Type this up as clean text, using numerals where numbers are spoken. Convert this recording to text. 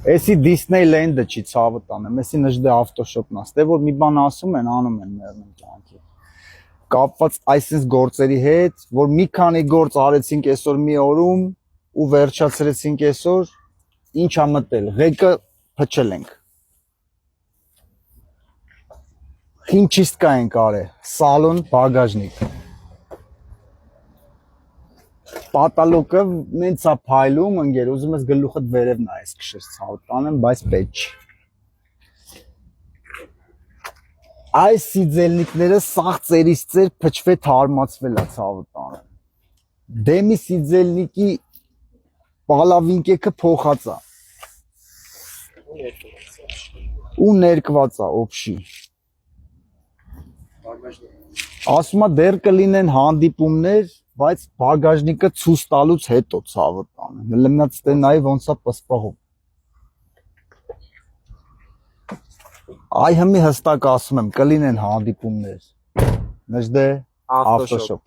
Էսի Disneyland-ը չի ցավը տանեմ, էսի նժդե ավտոշոպն է, դե որ մի բան ասում են, անում են մերն կյանքի։ Կապված այսպես գործերի հետ, որ մի քանի գործ արեցինք այսօր մի օրում ու վերջացրեցինք այսօր, ինչ ա մտել, ղեկը փչել ենք։ Խիմչիստկա ենք արել, սալոն, բագաժնիկ։ Պատալոկը նենց է փայլում, ընկեր, ուզում ես գլուխդ վերև նայես քշես ցավը տանեմ, բայց պետք չի։ Այս սիձելնիկները սաղ ծերից ծեր փչվե թարմացվել է ցավը տանեմ։ Դեմի սիձելնիկի պալավինկեքը փոխած է։ Ու ներկված է օբշի։ Ասում է դեռ կլինեն հանդիպումներ, բայց բագաժնիկը ցույց տալուց հետո ցավը տանեմ։ Լմնաց դե նայ ոնց է պսպղում։ Այ հիմի հստակ ասում եմ, կլինեն հանդիպումներ։ Նժդե ավտոշոպ։